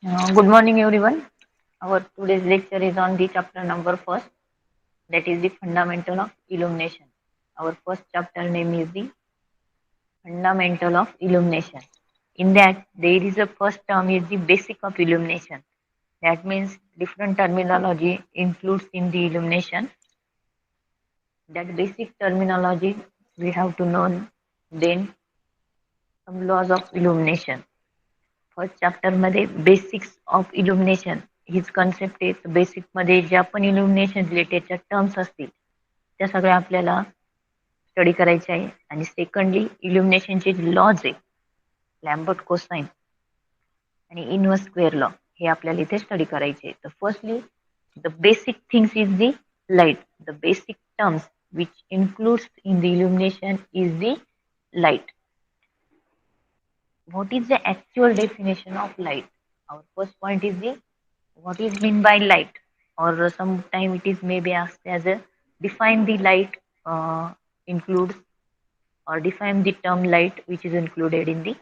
Good morning, everyone. Our today's lecture is on the chapter number first, that is the fundamental of illumination. Our first chapter name is the fundamental of illumination. In that, there is a first term is the basic of illumination. That means different terminology includes in the illumination. That basic terminology we have to know. Then some laws of illumination. First chapter मध्ये basics of इल्युमिनेशन हीच concept आहे. Basic मध्ये ज्या पण इल्युमिनेशन रिलेटेडच्या terms असतील त्या सगळ्या आपल्याला स्टडी करायच्या आहे. आणि सेकंडली इल्युमिनेशनचे लॉज आहे, लॅम्बर्ट कोसाइन आणि इन्व्हर्स स्क्वेअर लॉ, हे आपल्याला इथे स्टडी करायचे. तर firstly the basic things is the light. The basic terms which includes in the illumination is the light. What is the actual definition of light? Our first point is the what is mean by light, or sometime it is maybe asked as a define the light, includes or define the term light which is included in the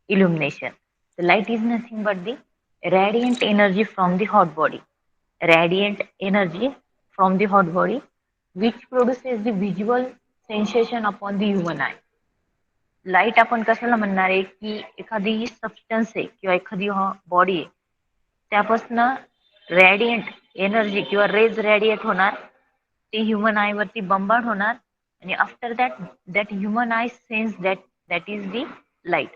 illumination. The light is nothing but the radiant energy from the hot body. Radiant energy from the hot body which produces the visual sensation upon the human eye. Light आपण कशाला म्हणणार आहे की एखादी substance आहे किंवा एखादी body आहे त्यापासून रॅडियंट एनर्जी किंवा रेज रॅडिएट होणार, ते ह्युमन आय वरती बंबार्ड होणार आणि after that that human I sense that is the light.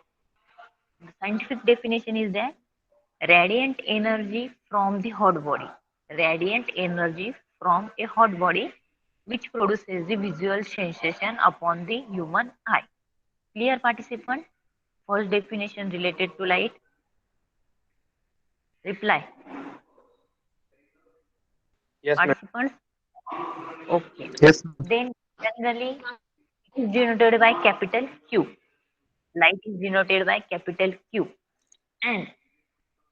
Scientific definition is that radiant energy from the hot body. Radiant energy from a hot body which produces the visual sensation upon the human eye. Clear, participant? First definition related to light. Reply. Yes, ma'am. Participants? Okay. Yes. Then generally it is denoted by capital Q. Light is denoted by capital Q. And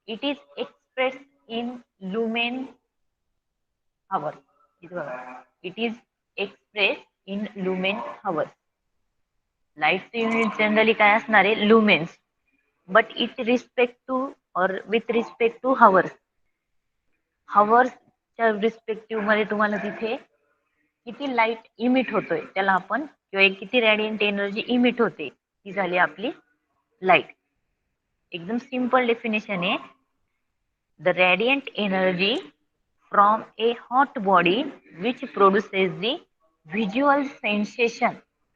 it is expressed in lumen hours. It is expressed in lumen hours. लाईटचं unit generally काय असणार आहे, lumens. But it respect to और with respect to hours. हवर्सच्या respective मध्ये तुम्हाला तिथे किती लाईट इमिट होतोय त्याला आपण, किंवा किती रॅडियंट एनर्जी इमिट होते ती झाली आपली लाईट. एकदम सिंपल डेफिनेशन आहे. The radiant energy from a hot body which produces the visual sensation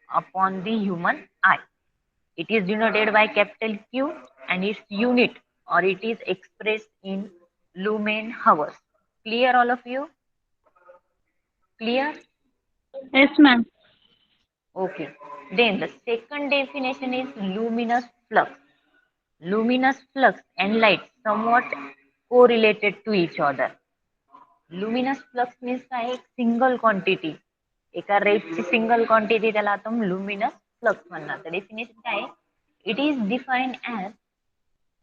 upon the human eye. It is denoted by capital Q and its unit or it is expressed in lumen hours. Clear all of you? Clear? Yes, ma'am. Okay. Then the second definition is luminous flux. Luminous flux and light somewhat correlated to each other. Luminous flux means काय, single quantity, एका रेटची single quantity, त्याला आपण luminous flux म्हणणार. तर definition काय आहे, it is defined as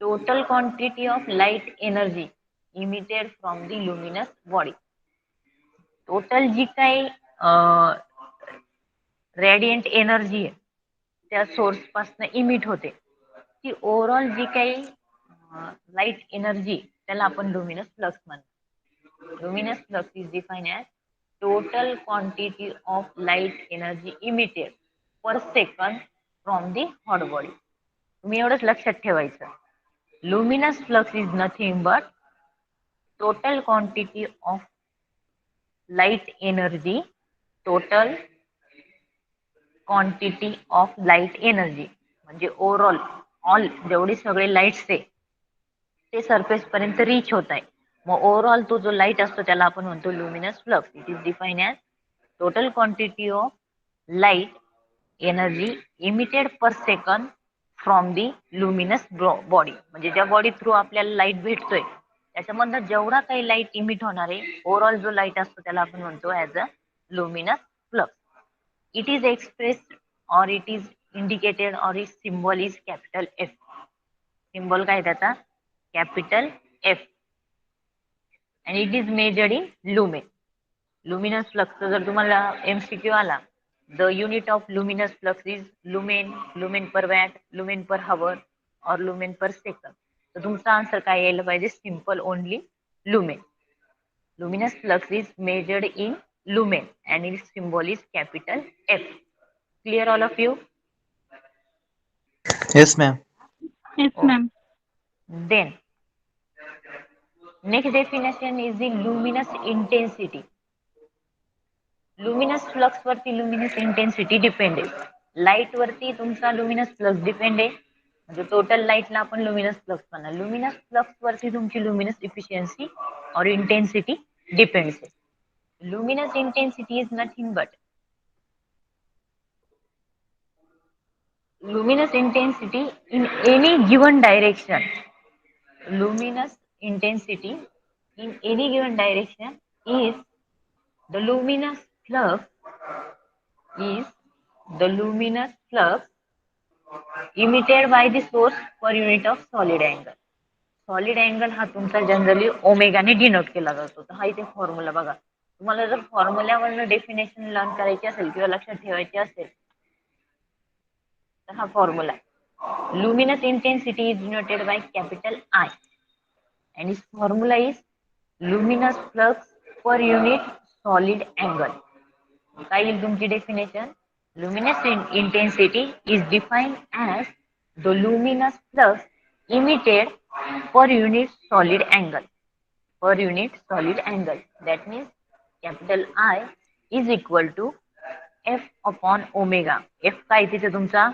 total quantity of light energy emitted from the luminous body. Total जी काही रॅडियंट एनर्जी आहे त्या सोर्स पासून इमिट होते ती ओव्हरऑल जी काही लाईट एनर्जी त्याला आपण लुमिनस फ्लक्स म्हणतो. Luminous flux is defined as total quantity of light energy emitted per second from the hot body. तुम्ही एवढंच लक्षात ठेवायचं. Luminous flux is nothing but total quantity of light energy, total quantity of light energy म्हणजे overall all जेवढी सगळे lights ते surface पर्यंत reach होत आहे. मग ओव्हरऑल तो जो लाईट असतो त्याला आपण म्हणतो luminous flux. It is define as total quantity of light energy emitted per second from the luminous body. म्हणजे ज्या बॉडी थ्रू आपल्याला लाईट भेटतोय त्याच्यामधनं जेवढा काही लाईट इमिट होणार आहे ओव्हरऑल जो लाईट असतो त्याला आपण म्हणतो as a luminous flux. It is expressed और इट इज इंडिकेटेड और it symbol is capital F. Symbol काय त्याचा, capital F. and it is measured in lumen. Luminous flux जर तुम्हाला MCQ आला, the unit of luminous flux is lumen, lumen per watt, lumen per hour or lumen per second. तर तुमचा answer काय यायला पाहिजे? Simple only lumen. Luminous flux is measured in lumen and its symbol is capital F. Clear all of you? Yes, ma'am. Yes, Okay. ma'am. Then next definition is the luminous intensity. Luminous flux वरती luminous intensity depend आहे. Light वरती तुमचा luminous flux depend आहे. म्हणजे total लाईटला आपण luminous flux म्हणणार. Luminous flux वरती तुमची लुमिनस इफिशियन्सी और इंटेन्सिटी डिपेंड्स आहे. Luminous intensity is nothing but luminous intensity in any given direction. Luminous intensity in any given direction is the luminous flux is the luminous flux emitted by the source per unit of solid angle. Solid angle हा तुमचा generally ओमेगाने denote केला जातो. तर हा इथे formula बघा. तुम्हाला जर फॉर्म्युल्यावरनं डेफिनेशन लर्न करायची असेल किंवा लक्षात ठेवायची असेल तर हा फॉर्म्युला आहे. Luminous intensity is denoted by capital I and its formula is luminous flux per unit solid angle. काय येईल तुमची definition? Luminous intensity is defined as the luminous flux emitted per unit solid angle. Per unit solid angle. That means capital I is equal to F upon omega. F काय तिथे तुमचा?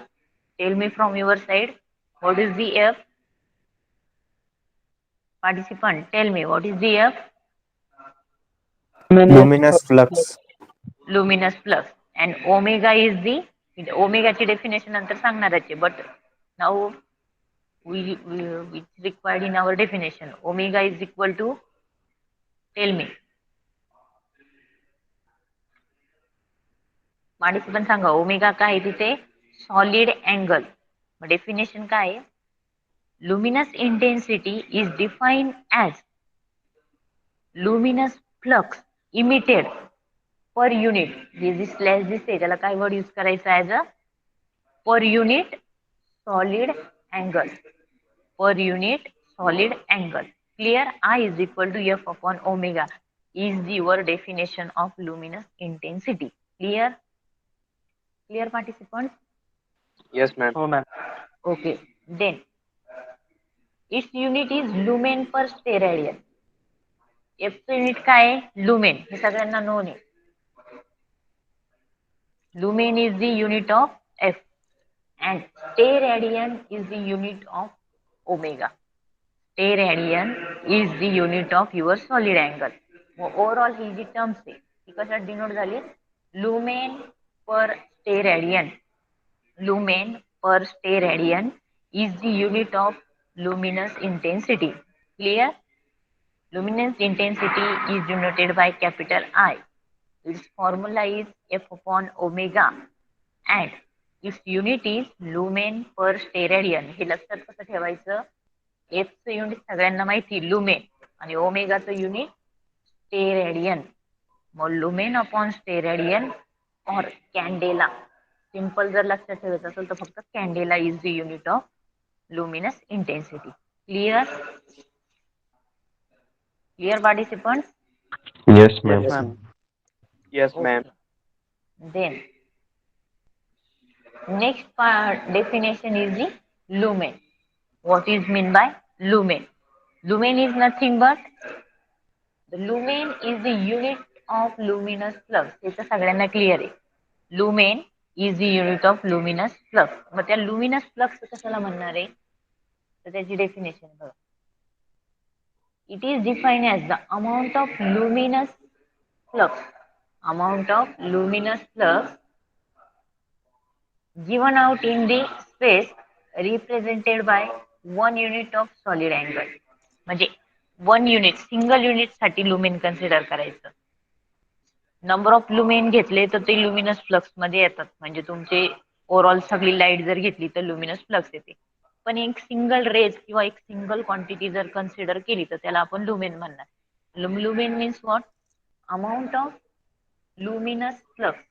Tell me from your side. What is the F? Participant, tell me what is the F? Luminous flux. Luminous flux. And omega is the omega ची definition नंतर सांगणारच आहे. But now it's required in our definition. Omega is equal to, tell me. Participant सांगा omega काय आहे तिथे? Solid angle. मग definition काय आहे? Luminous intensity is defined as luminous flux emitted per unit. जे जी स्लॅश दिसते त्याला काय वर्ड यूज करायचा as a per unit solid angle. Per unit solid angle. Clear? I is equal to F upon omega is your definition of luminous intensity. Clear? Clear participants? Yes, ma'am. Oh, ma'am. Okay. Then its unit is lumen per steradian. F चं unit काय आहे? Lumen. हे सगळ्यांना non आहे. Lumen is the unit of F and steradian is the unit of omega. Steradian is the unit of your solid angle. Overall ही जी terms आहे ती कशात डिनोट झाली? Lumen per steradian. Lumen per steradian is the unit of luminous intensity. Clear? Luminous intensity is denoted by capital I. Its formula is F upon omega and its unit is lumen per steradian. हे लक्षात कसं ठेवायचं? F चं unit सगळ्यांना माहिती lumen आणि ओमेगाचं unit steradian. मग लुमेन अपॉन स्टेरेडियन और कॅन्डेला. सिंपल जर लक्षात ठेवायचं असेल तर फक्त candela is the unit of luminous intensity. Clear? Clear participants? Yes, ma'am. Yes, ma'am. Yes, ma'am. Then next part definition is the lumen. What is mean by lumen? Lumen is nothing but the lumen is the unit of luminous flux. हे तर सगळ्यांना clear आहे. Lumen is the unit of luminous flux. मग त्या luminous flux कशाला म्हणणार आहे? तर त्याची डेफिनेशन बघा. It is defined as the amount of luminous flux. Amount of luminous flux given out in the space represented by one unit of solid angle. म्हणजे one unit single unit साठी lumen consider करायचं. Number of lumen घेतले तर ते luminous flux मध्ये येतात. म्हणजे तुमचे ओव्हरऑल सगळी लाईट जर घेतली तर लुमिनस फ्लक्स येते. पण एक सिंगल रेज किंवा एक सिंगल क्वांटिटी जर कन्सिडर केली तर त्याला आपण लुमेन म्हणणार. Lumen means what? Amount of luminous flux.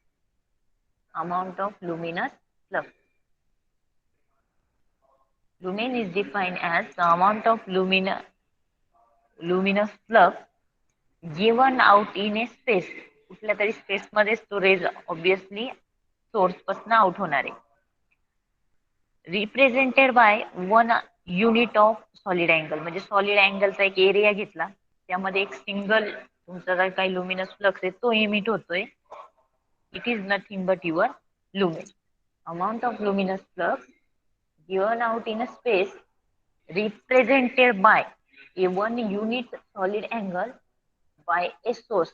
Amount of luminous flux. Lumen is defined as the amount of luminous flux given out in a space. कुठल्या तरी स्पेस मध्ये तो रेज ऑब्विसली सोर्स पासून आउट होणार आहे. Represented by one unit of solid angle, म्हणजे solid अँगलचा एक area घेतला, त्यामध्ये एक सिंगल तुमचा जर काही लुमिनस फ्लक्स आहे तो इमिट होतोय. It is nothing but your lumen. Amount of luminous flux given out in a space represented by a one unit solid angle by a source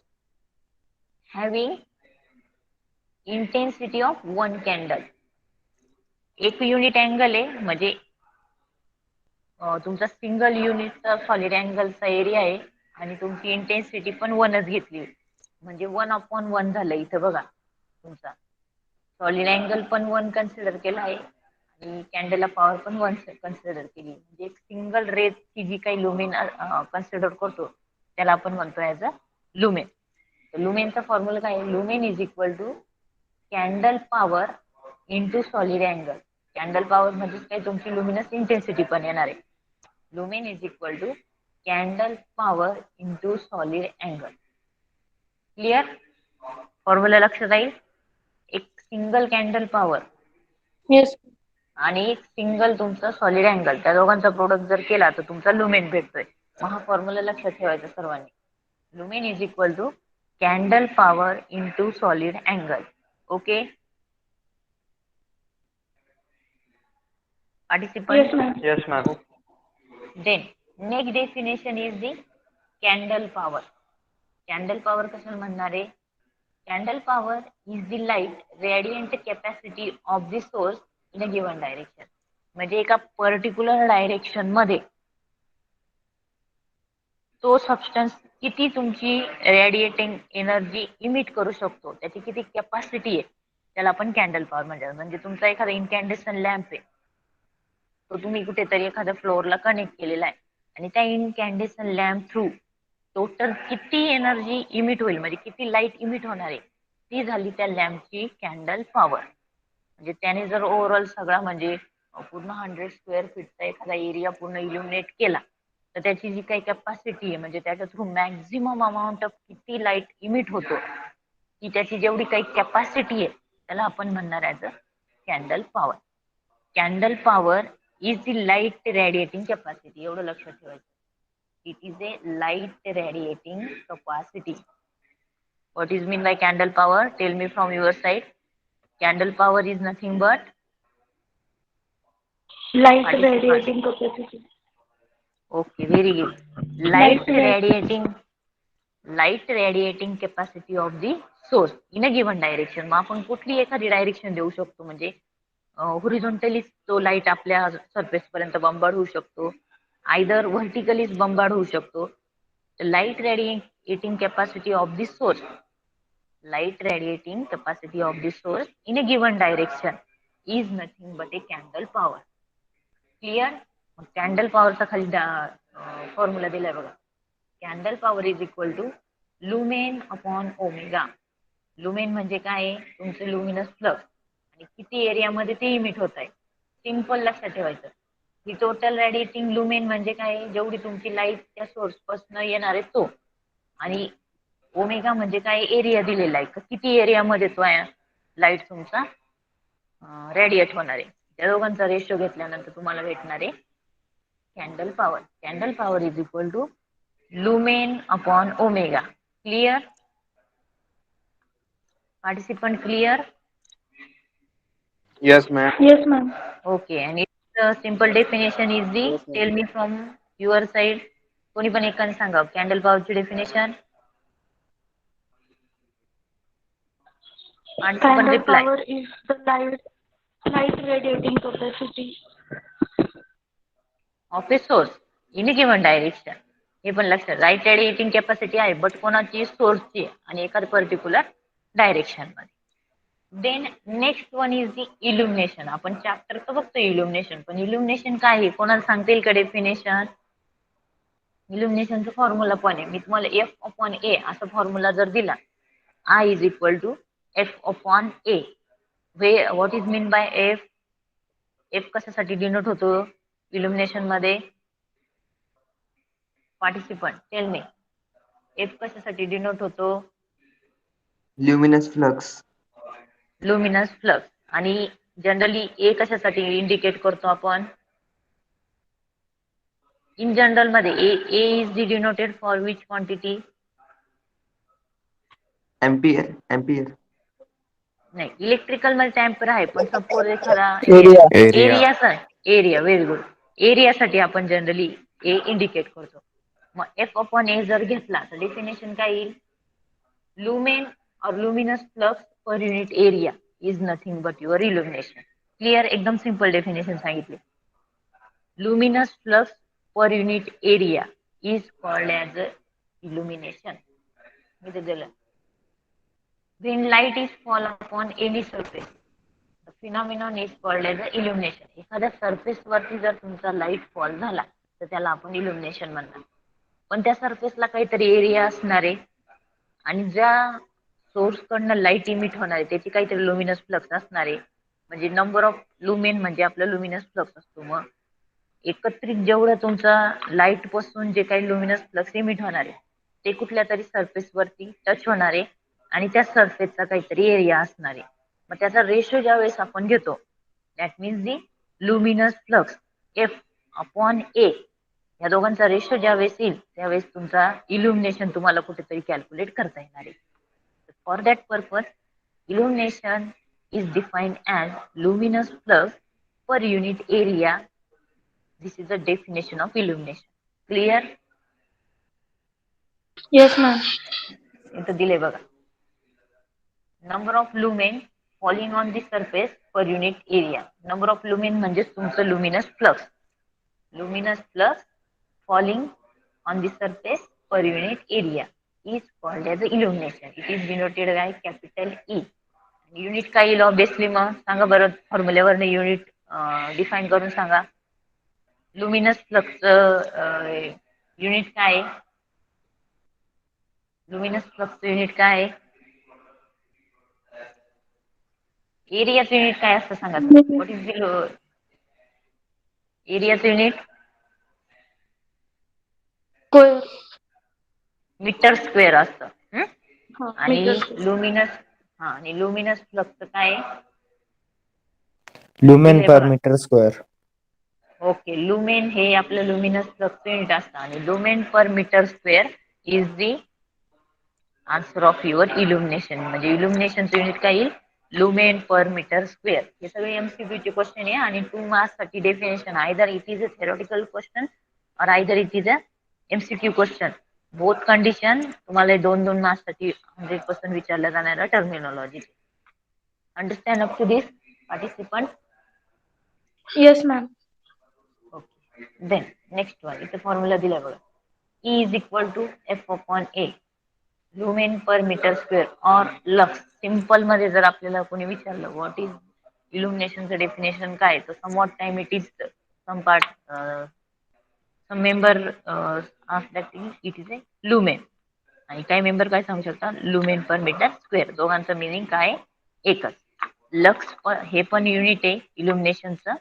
having intensity of one candle. एक unit angle आहे म्हणजे तुमचा single युनिटचा solid अँगलचा area आहे आणि तुमची intensity पण वनच घेतली, म्हणजे 1/1 झालं इथं बघा. तुमचा सॉलिड अँगल पण 1 कन्सिडर केला आहे आणि कॅन्डलला पॉवर पण 1 कन्सिडर केली, म्हणजे एक सिंगल रेची जी काही लुमेन कन्सिडर करतो त्याला आपण म्हणतो ऍज अ लुमेन. लुमेनचा फॉर्म्युला काय आहे? Lumen is equal to candle power into solid angle. Candle power म्हणजे काय, तुमची लुमिनस इंटेन्सिटी पण येणार आहे. Lumen is equal to candle power into solid angle. Clear? Formula लक्षात राहील. एक सिंगल कॅन्डल पॉवर Yes. आणि एक सिंगल तुमचा सॉलिड अँगल, त्या दोघांचा प्रोडक्ट जर केला तर तुमचा लुमेन भेटतोय. मग हा फॉर्म्युला लक्षात ठेवायचा सर्वांनी. Lumen is equal to candle power into solid angle. Okay participant? Yes, ma'am. Yes, ma'am. Then next definition is the candle power. Candle power कशाला म्हणणार आहे? Candle power is the light radiant capacity of the source in a given direction. म्हणजे एका particular direction मध्ये तो substance किती तुमची radiating energy emit करू शकतो, त्याची किती कॅपॅसिटी आहे, त्याला आपण कॅन्डल पॉवर म्हणतात. म्हणजे तुमचा एखादा इनकॅन्डेशन लॅम्प आहे, तो तुम्ही कुठेतरी एखाद्या फ्लोअरला कनेक्ट केलेला आहे आणि त्या इनकॅन्डेशन लॅम्प थ्रू टोटल किती एनर्जी इमिट होईल, म्हणजे किती लाईट इमिट होणार आहे, ती झाली त्या लॅम्पची कॅन्डल पॉवर. म्हणजे त्याने जर ओव्हरऑल सगळा म्हणजे पूर्ण 100 स्क्वेअर फीटचा एखादा एरिया पूर्ण इल्युमिनेट केला तर त्याची जी काही कॅपॅसिटी आहे, म्हणजे त्याच्या थ्रू मॅक्झिमम अमाऊंट ऑफ किती लाईट इमिट होतो, की त्याची जेवढी काही कॅपॅसिटी आहे त्याला आपण म्हणणार as a candle power. Candle power is the light radiating capacity. एवढं लक्षात ठेवायचं. It is A light radiating capacity. What is mean by candle power? Tell me from your side. Candle power is nothing but Light participant. radiating capacity. Okay, very good. Light Light radiating, light radiating capacity of the source in a given direction. मग आपण कुठली एखादी direction देऊ शकतो, म्हणजे horizontally तो light आपल्या surface पर्यंत बंबाड होऊ शकतो, आयदर व्हर्टिकलीच बंबाड होऊ शकतो. Light radiating capacity of the source, light radiating capacity of the source in a given direction is nothing but a candle power. Clear? Candle पॉवरचा खाली फॉर्म्युला दिलाय बघा. Candle power is equal to lumen upon omega. Lumen म्हणजे काय? तुमचं luminous flux आणि किती एरियामध्ये ते इमिट होत आहे. सिंपल लक्षात ठेवायचं. ही टोटल रेडिएटिंग लुमेन म्हणजे काय? जेवढी तुमची लाईट त्या सोर्स पासून येणार आहे तो, आणि ओमेगा म्हणजे काय? एरिया दिलेला आहे, किती एरियामध्ये तो लाईट तुमचा रेडिएट होणार आहे. त्या दोघांचा रेशो घेतल्यानंतर तुम्हाला भेटणार आहे candle power. Candle power is equal to lumen upon omega. Clear? Participant clear? Yes, ma'am. Yes, ma'am. Okay. आणि simple definition is the, Yes, ma'am. Tell me from your side. कोणी पण एकाने सांगा कॅन्डल पॉवरची definition. Participant Candle reply. power is the light radiating capacity. Of a source in given direction. हे पण लक्षात. Right radiating capacity आहे but कोणाची? सोर्सची, आणि एखाद्या पर्टिक्युलर डायरेक्शन मध्ये. Then next one is the illumination. आपण चॅप्टर तर बघतो इल्युमिनेशन, पण इल्युमिनेशन काय आहे कोणाला सांगता येईल का डेफिनेशन? इल्युमिनेशनचा फॉर्म्युला पण आहे. मी तुम्हाला एफ अपॉन ए असा फॉर्म्युला जर दिला, I is equal to F upon A. What is mean by F? F कशासाठी डिनोट होतो? इल्युमिनेशन मध्ये पार्टिसिपंट टेल मी एफ कशासाठी डिनोट होतो? Luminous flux. Luminous flux. आणि जनरली ए कशासाठी इंडिकेट करतो आपण? इन जनरल मध्ये A is denoted for which quantity? Ampere. नाही, इलेक्ट्रिकल मध्ये टॅम्पर आहे, पण सपोज एखादा Area. Area. Area very good. एरियासाठी आपण जनरली ए इंडिकेट करतो. मग एफ अपॉन ए जर घेतला तर डेफिनेशन काय येईल? लुमेन और luminous flux per unit area is nothing but your illumination. Clear? एकदम सिंपल डेफिनेशन सांगितले. Luminous flux per unit area is called as illumination. मी ते दिलं. When light is fall upon any surface, the phenomenon is called as illumination. एखाद्या surface वरती जर तुमचा light fall झाला तर त्याला आपण इल्युमिनेशन म्हणणार. पण त्या सरफेसला काहीतरी एरिया असणार आहे आणि ज्या सोर्स कडनं लाईट इमिट होणार आहे त्याची काहीतरी लुमिनस फ्लक्स असणार आहे. म्हणजे नंबर ऑफ लुमेन म्हणजे आपला लुमिनस फ्लक्स असतो. मग एकत्रित जेवढं तुमचा लाईट पासून जे काही लुमिनस फ्लक्स इमिट होणार आहे ते कुठल्या तरी सरफेस वरती टच होणार आहे आणि त्या सरफेसचा काहीतरी एरिया असणार आहे. मग त्याचा रेशो ज्यावेळेस आपण घेतो that means the luminous flux F upon A या दोघांचा रेशो ज्यावेळेस येईल त्यावेळेस तुमचा इल्युमिनेशन तुम्हाला कुठेतरी कॅल्क्युलेट करता येणार आहे. For that purpose illumination is defined as luminous flux per unit area. This is the definition of illumination. Clear? Yes, ma'am. इथं दिले बघा. Number of lumen falling on the surface per unit area. Number of lumen म्हणजे तुमचं luminous flux. Luminous flux falling on the surface per unit area is called as illumination. It is denoted by capital E. Unit काय येईल obviously? मग सांगा बरं, फॉर्म्युल्यावरनं unit define करून सांगा. Luminous flux unit काय आहे? लुमिनस फ्लक्स युनिट काय आहे? एरियाचं युनिट काय असतं सांगा. व्हॉट इज एरियाचं युनिट? Square. मीटर स्क्वेअर असतं. आणि Meter square. लुमिनस फ्लक्स काय आहे? Lumen दिले per बघा. meter square. ओके, लुमेन हे आपलं लुमिनस फ्लक्स युनिट असतं आणि lumen per metre square is the answer of your illumination. म्हणजे इल्युमिनेशनचं युनिट काय येईल? Lumen per metre square. हे सगळे एमसीक्यू चे क्वेश्चन आहे आणि 2 मार्क्स साठी definition either it is a theoretical question और either it is a MCQ question. Both condition तुम्हाला 2-2 मार्क्स साठी 100% विचारल्या जाणाऱ्या terminology. Understand up to this participant? Yes, ma'am. Okay, then next one. इथे फॉर्म्युला दिला बघा. E is equal to F upon A lumen per metre square और lux. Simple मध्ये जर आपल्याला कोणी विचारलं व्हॉट इज इल्युमिनेशनचं डेफिनेशन काय, तर somewhat time it is some part some member it is a lumen आणि काही मेंबर काय सांगू शकता? Lumen per metre square. दोघांचं मिनिंग काय? एकच. लक्स हे पण युनिट आहे इल्युमिनेशनचं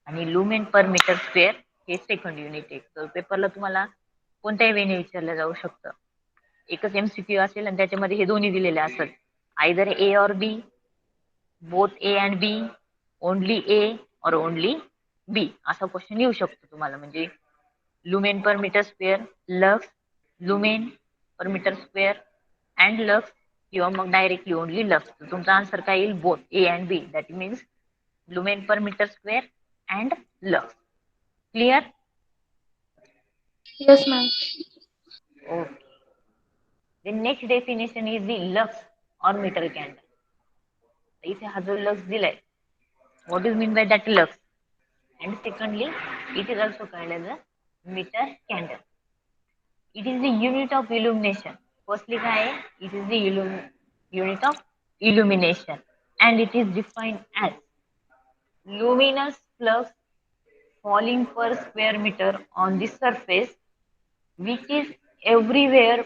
आणि लुमेन पर मीटर स्क्वेअर हे सेकंड युनिट आहे. तर पेपरला तुम्हाला कोणत्याही वेने विचारलं जाऊ शकतं. एकच एमसीक्यू असेल आणि त्याच्यामध्ये हे दोन्ही दिलेले असतात. आयदर ए और B, both A and B, only A और ओनली बी असा क्वेश्चन येऊ शकतो तुम्हाला. म्हणजे lumen per metre square, lux, lumen per metre square and lux किंवा मग डायरेक्टली ओनली लक्स. तुमचा आन्सर काय येईल? Both A and B. That means lumen per metre square and lux. Clear? Yes, ma'am. Okay. The next definition is the lux or meter candle. इथे हा जो lux दिलाय, what is mean by that lux? And secondly, it is also called as a meter candle. It is the unit of illumination. Firstly, काय आहे? It is the unit of illumination and it is defined as luminous flux falling per square meter on the surface which is everywhere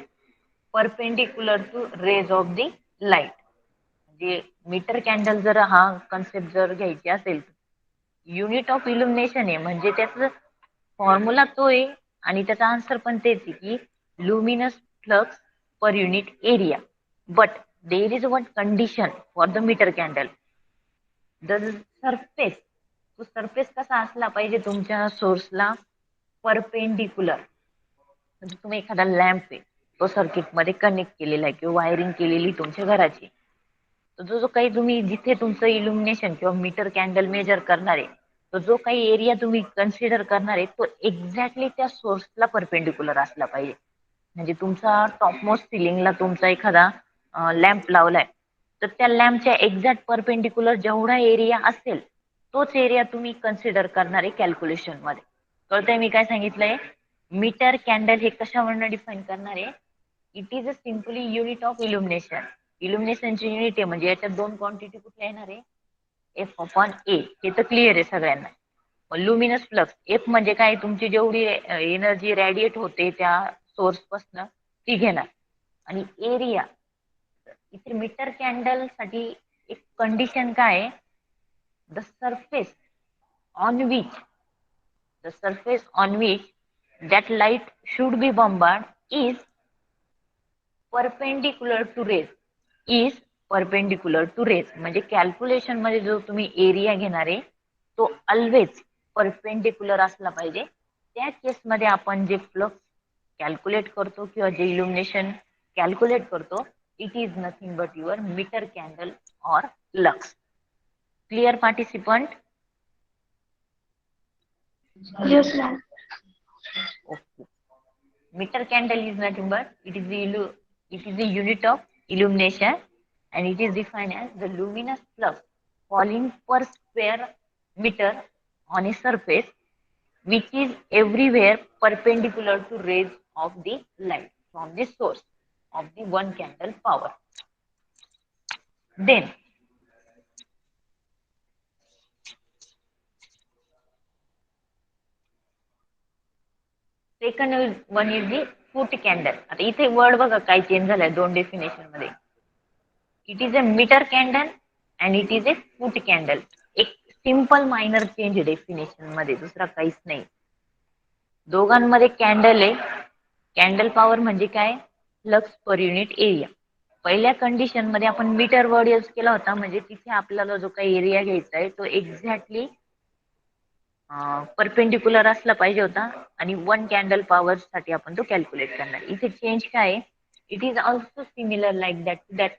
perpendicular to rays of the light. म्हणजे metre candle जर हा concept जर घ्यायची असेल, unit of इल्युमिनेशन आहे म्हणजे त्याचं formula तो आहे आणि त्याचा आन्सर पण तेच आहे की luminous flux per unit area. But there is one condition for the meter candle. The surface, तो सरफेस कसा असला पाहिजे तुमच्या सोर्सला परपेंडिक्युलर. म्हणजे तुम्ही एखादा लॅम्प आहे तो सर्किट मध्ये कनेक्ट केलेला आहे किंवा वायरिंग केलेली तुमच्या घराची, तर जो जो काही तुम्ही जिथे तुमचं इल्युमिनेशन किंवा मीटर कॅन्डल मेजर करणार आहे, तो जो काही एरिया तुम्ही कन्सिडर करणार आहे तो एक्झॅक्टली त्या सोर्सला परपेंडिक्युलर असला पाहिजे. म्हणजे तुमचा टॉपमोस्ट सिलिंगला तुमचा एखादा लॅम्प लावलाय, तर त्या लॅम्पच्या एक्झॅक्ट परपेंडिक्युलर जेवढा एरिया असेल तोच एरिया तुम्ही कन्सिडर करणार आहे कॅल्क्युलेशन मध्ये. कळतंय मी काय सांगितलंय? मीटर कॅन्डल हे कशावरनं डिफाईन करणार आहे? It is a simply unit of illumination. इल्युमिनेशनची युनिट आहे म्हणजे याच्यात दोन क्वांटिटी कुठल्या येणार आहे? F upon A. हे तर क्लिअर आहे सगळ्यांना. लुमिनस फ्लक्स एफ म्हणजे काय? तुमची जेवढी एनर्जी रॅडिएट होते त्या सोर्स पासून ती घेणार. आणि एरिया इथे मीटर कॅन्डल साठी एक कंडिशन काय आहे? The surface on which that light should be bombarded is perpendicular to rays. म्हणजे कॅल्क्युलेशन मध्ये जो तुम्ही एरिया घेणार आहे तो ऑलवेज परपेंडिक्युलर असला पाहिजे. त्या केस मध्ये आपण जे फ्लक्स कॅल्क्युलेट करतो किंवा जे इल्युमिनेशन कॅल्क्युलेट करतो, it is nothing but your metre candle or lux. Clear participant? Yes, ma'am. Okay. Meter candle is nothing but it is the unit of illumination, and it is defined as the luminous flux falling per square meter on a surface which is everywhere perpendicular to rays of the light from the source of the one candle power. Then second one is the foot candle. आता इथे word बघा काय change झालाय दोन definition मध्ये. It is a metre candle and it is a foot candle. एक simple minor change definition मध्ये, दुसरा काहीच नाही. दोघांमध्ये कॅन्डल आहे. कॅन्डल पॉवर म्हणजे काय? Flux per unit area. पहिल्या कंडिशन मध्ये आपण मीटर वर्ड यूज केला होता, म्हणजे तिथे आपल्याला जो काही एरिया घ्यायचा आहे तो एक्झॅक्टली परपेंडिक्युलर असला पाहिजे होता आणि वन कॅन्डल पॉवर साठी आपण तो कॅल्क्युलेट करणार. इथे चेंज काय आहे? It is also similar like that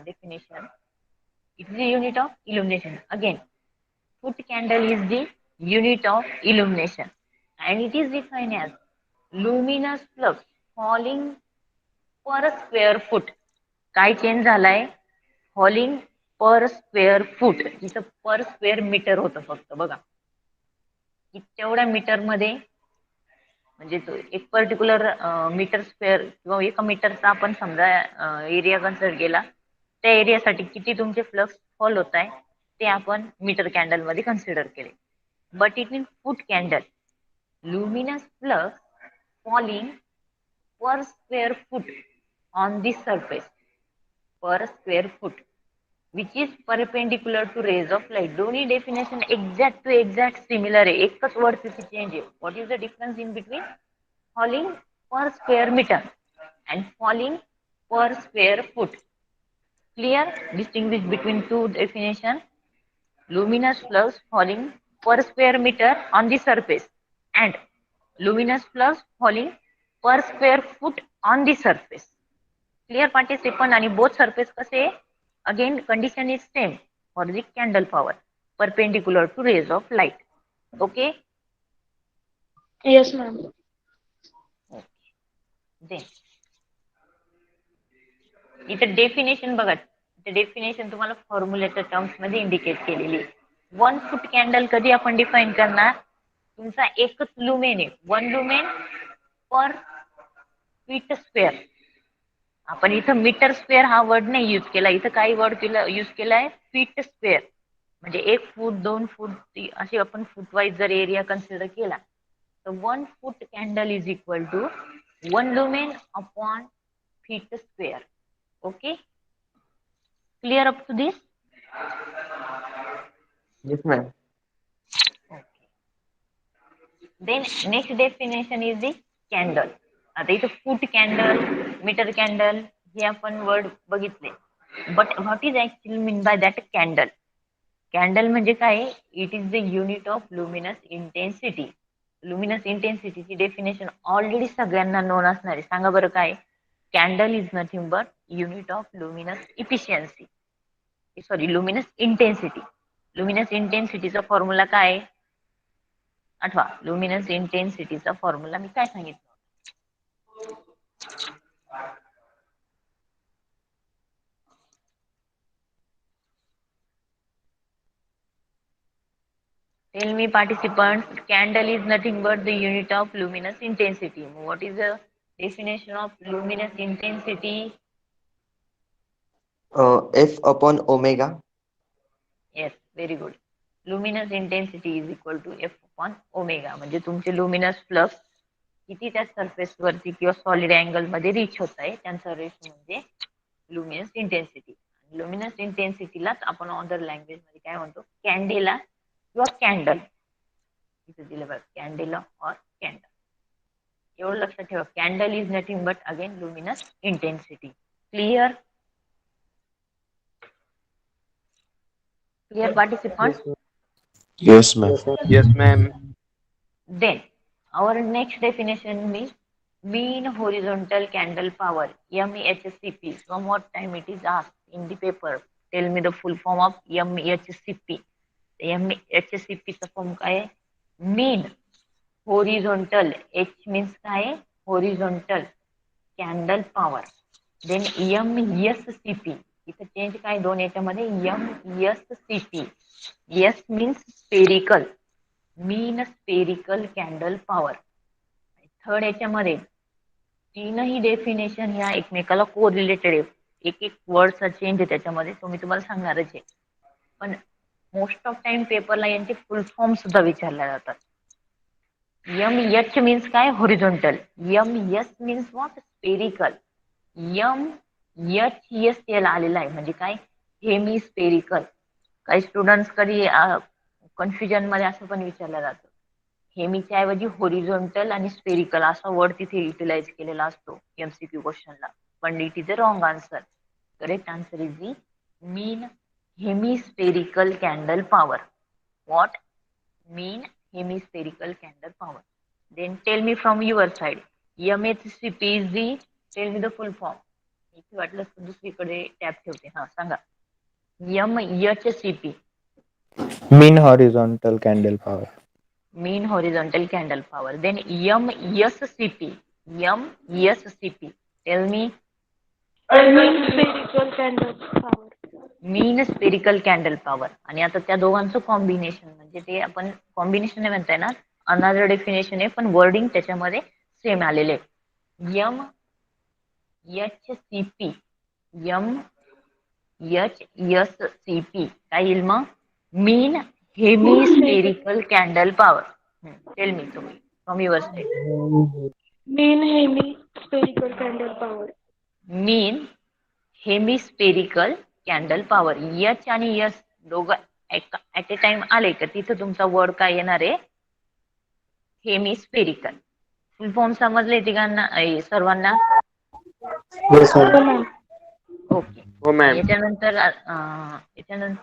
definition. It is a unit of illumination. Again, foot candle is the unit of illumination, and it is defined as luminous flux falling per square foot. काय change झालाय? Falling per square foot. जिथं per square metre होतं फक्त बघा की तेवढ्या metre मध्ये, म्हणजे तो एक पर्टिक्युलर मीटर स्क्वेअर किंवा एका मीटरचा आपण समजा एरिया कन्सिडर केला, त्या एरियासाठी किती तुमचे फ्लक्स फॉल होत आहे ते आपण मीटर कॅन्डल मध्ये कन्सिडर केले. But it mean foot candle luminous flux falling per square foot on the surface per square foot which is perpendicular to rays of light. दोन्ही definition exact to exact similar आहे. एकच word तिथे change आहे. What is the difference in between falling per square meter and falling per square foot? Clear? Distinguish between two definitions. Luminous flux falling per square meter on the surface and luminous flux falling per square foot on the surface. Clear participant? आणि both surface कसे? Again condition is same for the candle power perpendicular to rays of light. Okay? Yes, ma'am. Then इथे definition बघा. Definition तुम्हाला फॉर्म्युलेच्या terms मध्ये indicate केलेली. One foot candle कधी आपण डिफाईन करणार? तुमचा एकच लुमेन आहे, one lumen per feet square. आपण इथं मीटर स्क्वेअर हा वर्ड नाही युज केला, इथं काही वर्ड युज केलाय फीट स्क्वेअर. म्हणजे 1 फूट 2 फूट अशी आपण फूट वाईज जर एरिया कन्सिडर केला तर 1 foot candle is equal to 1 lumen upon feet square. Okay? Clear up to this? Yes, ma'am. Okay. Then next definition is the candle. आता इथं फूट candle, metre candle हे आपण word बघितले. But what is actually mean by that candle? Candle म्हणजे काय? It is the unit of luminous intensity. Luminous इंटेन्सिटीची definition already सगळ्यांना known असणार आहे. सांगा बरं काय? Candle is nothing but unit of luminous efficiency, sorry luminous intensity. Luminous इंटेन्सिटीचा फॉर्म्युला काय आहे? आठवा. लुमिनस इंटेन्सिटीचा फॉर्म्युला मी काय सांगितलं? Tell me participants, candle is nothing but the unit of luminous intensity. What is the definition of luminous intensity? F upon omega. Yes, very good. Luminous intensity is equal to F upon omega. म्हणजे तुमचे luminous flux किती त्या surface वरती किंवा solid angle मध्ये reach होत आहे त्यांचा रेशो म्हणजे लुमिनस इंटेन्सिटी. लुमिनस इंटेन्सिटीलाच आपण अदर लँग्वेज मध्ये काय म्हणतो? कॅन्डेला किंवा कॅन्डल. इथे दिलं बघ, कॅन्डेला और कॅन्डल. एवढं लक्षात ठेवा. Candle is nothing but again luminous intensity. Clear? Clear participants? Yes, ma'am. Yes, ma'am. Then our next definition is mean horizontal candle power, MEHCP. From what time it is asked in the paper? Tell me the full form of MEHCP. MEHCP चा form काय आहे? Mean horizontal. H means काय आहे? Horizontal candle power. Then MESCP. इथं change काय दोन याच्यामध्ये? MESCP. S means spherical. मीन spherical candle power. Third याच्यामध्ये तीनही डेफिनेशन ह्या एकमेकाला को रिलेटेड आहे. एक एक वर्डचा चेंज आहे त्याच्यामध्ये, तो मी तुम्हाला सांगणारच आहे. पण मोस्ट ऑफ टाइम पेपरला यांचे फुल फॉर्म सुद्धा विचारले जातात. एच मीन्स काय? Horizontal. S means what? Spherical. H याला आलेला आहे म्हणजे काय? Hemispherical. काही स्टुडंट्स कधी कन्फ्युजन मध्ये असं पण विचारलं जातं, हेमीच्या ऐवजी होरिझॉन्टल आणि स्पेरिकल असा वर्ड तिथे युटिलाइज केलेला असतो एमसीक्यू क्वेश्चनला. पण it is a wrong answer. Correct answer is the mean hemispherical candle power. What? Mean hemispherical candle power. Then tell me from your side, MHCP is the, tell me the full form. इथे वाटलं दुसरीकडे tap ठेवते. हा सांगा. एमएचसीपी. Mean horizontal candle power. Mean horizontal candle power. Then MESCP. MESCP. Tell me. Mean spherical candle power. Mean spherical candle power. आणि आता त्या दोघांचं कॉम्बिनेशन म्हणजे ते आपण कॉम्बिनेशन नाही म्हणताय ना, अनदर डेफिनेशन आहे पण वर्डिंग त्याच्यामध्ये सेम आलेले. MEHCP. MEHCP काय येईल मग? Mean hemispherical candle power. Tell me तुम्ही from your side. Mean hemispherical candle power. Mean hemispherical candle power. H आणि एस दोघं ऍट ए टाइम आले का तिथं तुमचा वर्ड काय येणार आहे? हेमिस्पेरिकल. फुल फॉर्म समजले तिघांना? सर्वांना? Yes, हो ma'am. मॅम. ओके. हो मॅम. याच्यानंतर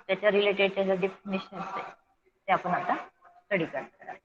त्याच्या रिलेटेड त्याच्या डेफिनेशन ते आपण आता स्टडी करणार.